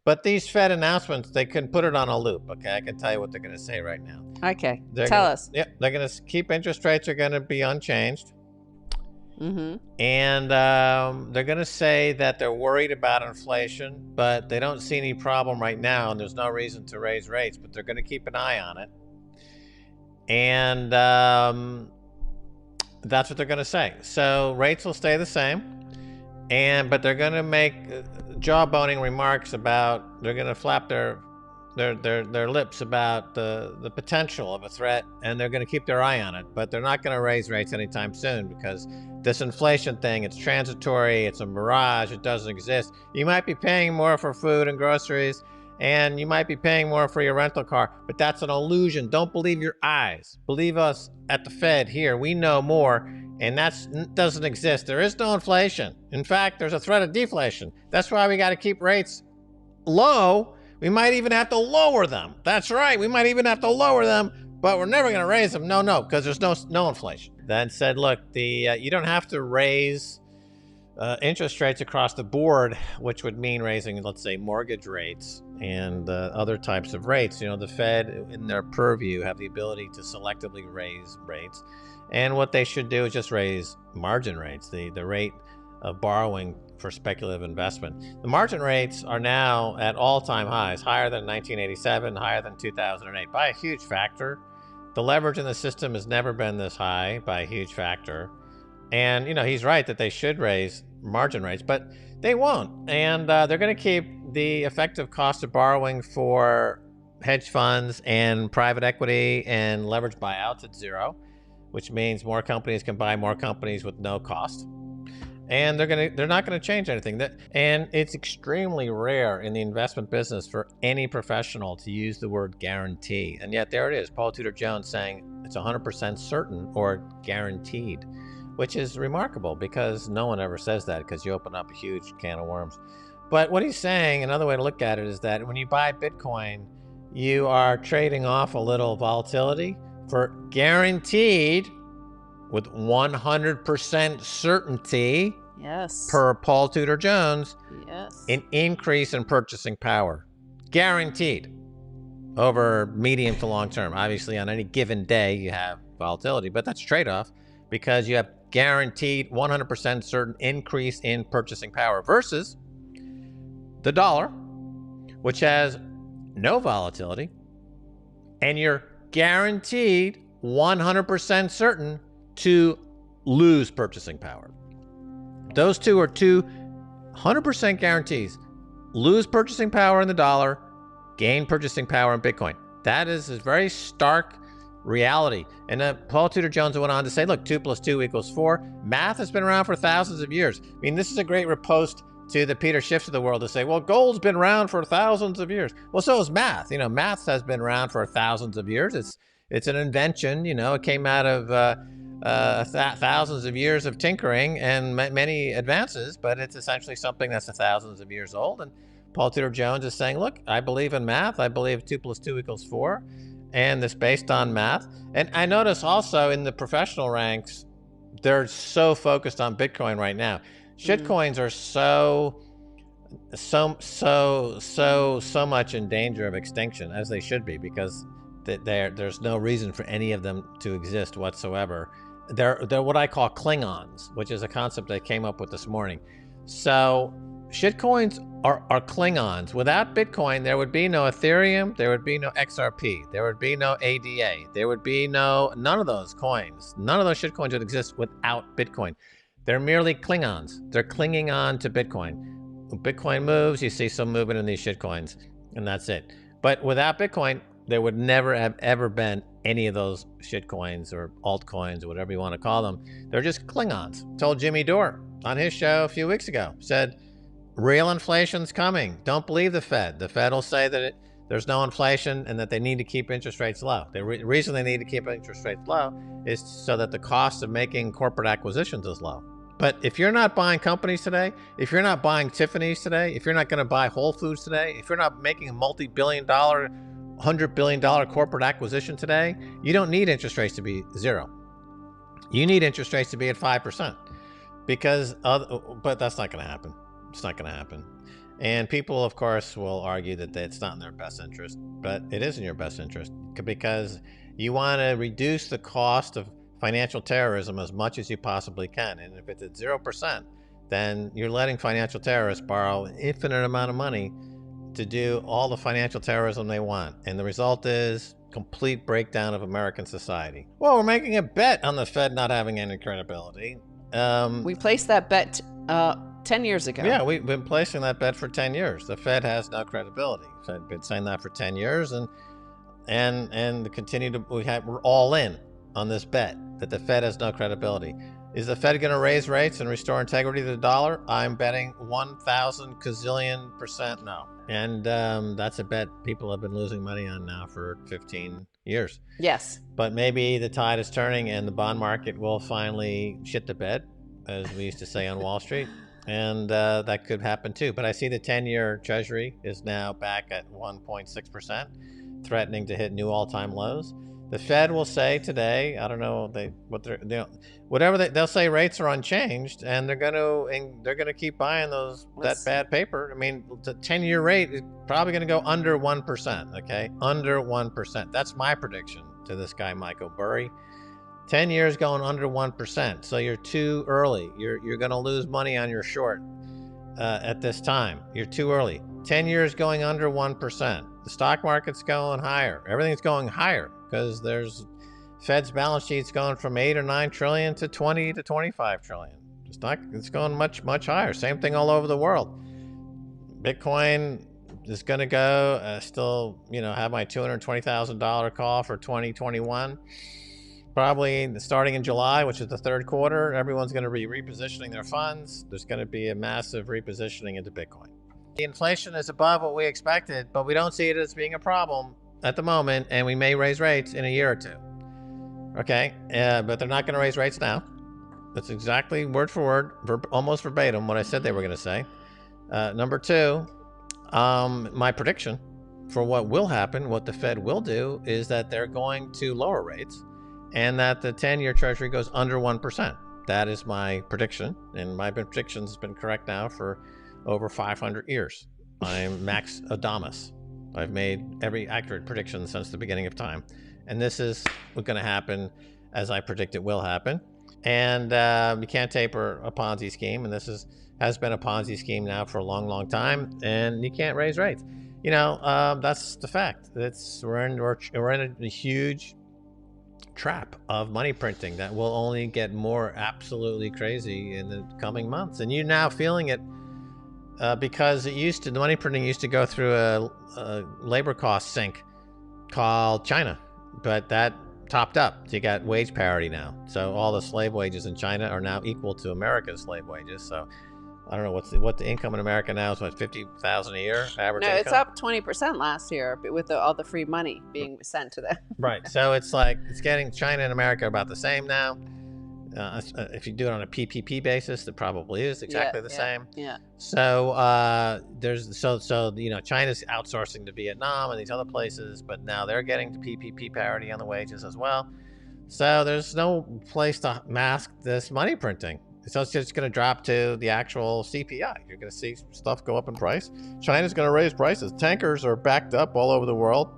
But these Fed announcements, they can put it on a loop, okay? I can tell you what they're going to say right now. Okay, tell us. Yeah, they're going to keep interest rates are going to be unchanged. Mm-hmm. And they're going to say that they're worried about inflation, but they don't see any problem right now, and there's no reason to raise rates, but they're going to keep an eye on it. And that's what they're going to say. So rates will stay the same. But they're going to make jawboning remarks about, they're going to flap their lips about the potential of a threat, and they're going to keep their eye on it. But they're not going to raise rates anytime soon, because this inflation thing, it's transitory, it's a mirage, it doesn't exist. You might be paying more for food and groceries, and you might be paying more for your rental car, but that's an illusion. Don't believe your eyes. Believe us at the Fed here. We know more. And that doesn't exist. There is no inflation. In fact, there's a threat of deflation. That's why we got to keep rates low. We might even have to lower them. That's right. We might even have to lower them, but we're never going to raise them. No, because there's no inflation. Then said, look, you don't have to raise interest rates across the board, which would mean raising, let's say, mortgage rates and other types of rates. You know, the Fed, in their purview, have the ability to selectively raise rates. And what they should do is just raise margin rates, the rate of borrowing for speculative investment. The margin rates are now at all-time highs, higher than 1987, higher than 2008, by a huge factor. The leverage in the system has never been this high, by a huge factor. And, you know, he's right that they should raise margin rates, but they won't. And they're going to keep the effective cost of borrowing for hedge funds and private equity and leverage buyouts at zero, which means more companies can buy more companies with no cost. And they're not going to change anything. And it's extremely rare in the investment business for any professional to use the word guarantee. And yet there it is, Paul Tudor Jones saying it's 100% certain or guaranteed, which is remarkable because no one ever says that, because you open up a huge can of worms. But what he's saying, another way to look at it, is that when you buy Bitcoin, you are trading off a little volatility for guaranteed, with 100% certainty, yes, per Paul Tudor Jones, yes, an increase in purchasing power. Guaranteed over medium to long term. Obviously, on any given day, you have volatility, but that's trade-off because you have guaranteed 100% certain increase in purchasing power versus the dollar, which has no volatility, and you're guaranteed 100% certain to lose purchasing power. Those two are 100% guarantees. Lose purchasing power in the dollar, gain purchasing power in Bitcoin. That is a very stark reality. And Paul Tudor Jones went on to say, look, 2 + 2 = 4. Math has been around for thousands of years. I mean, this is a great riposte to the Peter Schiffs of the world to say, well, gold's been around for thousands of years. Well, so is math. You know, math has been around for thousands of years. It's an invention. You know, it came out of thousands of years of tinkering and many advances, but it's essentially something that's thousands of years old. And Paul Tudor Jones is saying, look, I believe in math. I believe 2 + 2 = 4, and it's based on math. And I notice also in the professional ranks, they're so focused on Bitcoin right now. Shitcoins are so much in danger of extinction, as they should be, because there's no reason for any of them to exist whatsoever. They're what I call Klingons, which is a concept I came up with this morning. So shitcoins are Klingons. Without Bitcoin, there would be no Ethereum, there would be no XRP, there would be no ADA, there would be none of those coins. None of those shitcoins would exist without Bitcoin. They're merely Klingons. They're clinging on to Bitcoin. When Bitcoin moves, you see some movement in these shitcoins, and that's it. But without Bitcoin, there would never have ever been any of those shitcoins or altcoins or whatever you want to call them. They're just Klingons. Told Jimmy Dore on his show a few weeks ago, said, real inflation's coming. Don't believe the Fed. The Fed will say that there's no inflation and that they need to keep interest rates low. The reason they need to keep interest rates low is so that the cost of making corporate acquisitions is low. But if you're not buying companies today, if you're not buying Tiffany's today, if you're not going to buy Whole Foods today, if you're not making a multi-billion-dollar, $100 billion corporate acquisition today, you don't need interest rates to be zero. You need interest rates to be at 5%, but that's not going to happen. It's not going to happen. And people, of course, will argue that it's not in their best interest, but it is in your best interest because you want to reduce the cost of financial terrorism as much as you possibly can. And if it's at 0%, then you're letting financial terrorists borrow an infinite amount of money to do all the financial terrorism they want. And the result is complete breakdown of American society. Well, we're making a bet on the Fed not having any credibility. We placed that bet 10 years ago. Yeah, we've been placing that bet for 10 years. The Fed has no credibility. So I've been saying that for 10 years and we're all in on this bet that the Fed has no credibility. Is the Fed going to raise rates and restore integrity to the dollar? I'm betting 1,000 gazillion% no. And that's a bet people have been losing money on now for 15 years. Yes. But maybe the tide is turning and the bond market will finally shit the bed, as we used to say on Wall Street. And that could happen too. But I see the 10-year Treasury is now back at 1.6%, threatening to hit new all-time lows. The Fed will say today, I don't know they'll say rates are unchanged, and they're gonna keep buying that bad paper. I mean, the 10-year rate is probably gonna go under 1%. Okay, under 1%. That's my prediction to this guy Michael Burry. 10 years going under 1%. So you're too early. You're gonna lose money on your short at this time. You're too early. 10 years going under 1%. The stock market's going higher. Everything's going higher because there's Fed's balance sheet's going from 8 or 9 trillion to 20 to 25 trillion. It's going much, much higher. Same thing all over the world. Bitcoin is going to go, still, have my $220,000 call for 2021. Probably starting in July, which is the third quarter, everyone's going to be repositioning their funds. There's going to be a massive repositioning into Bitcoin. The inflation is above what we expected, but we don't see it as being a problem at the moment, and we may raise rates in a year or two. Okay, but they're not going to raise rates now. That's exactly word for word, almost verbatim what I said they were going to say. Number two, my prediction for what will happen, what the Fed will do, is that they're going to lower rates and that the 10-year Treasury goes under 1%. That is my prediction, and my prediction has been correct now for over 500 years. I'm Max Adamus. I've made every accurate prediction since the beginning of time. And this is what's going to happen as I predict it will happen. And you can't taper a Ponzi scheme. And this has been a Ponzi scheme now for a long, long time. And you can't raise rates. That's the fact. We're in a huge trap of money printing that will only get more absolutely crazy in the coming months. And you're now feeling it because the money printing used to go through a labor cost sink called China, but that topped up. So you got wage parity now. So all the slave wages in China are now equal to America's slave wages. So I don't know what the income in America now is. What, 50,000 a year average? No, income? it's up 20% last year with all the free money being sent to them. Right. So it's getting China and America about the same now. If you do it on a PPP basis, it probably is exactly the same. Yeah. So China's outsourcing to Vietnam and these other places, but now they're getting to PPP parity on the wages as well. So there's no place to mask this money printing. So it's just going to drop to the actual CPI. You're going to see stuff go up in price. China's going to raise prices. Tankers are backed up all over the world.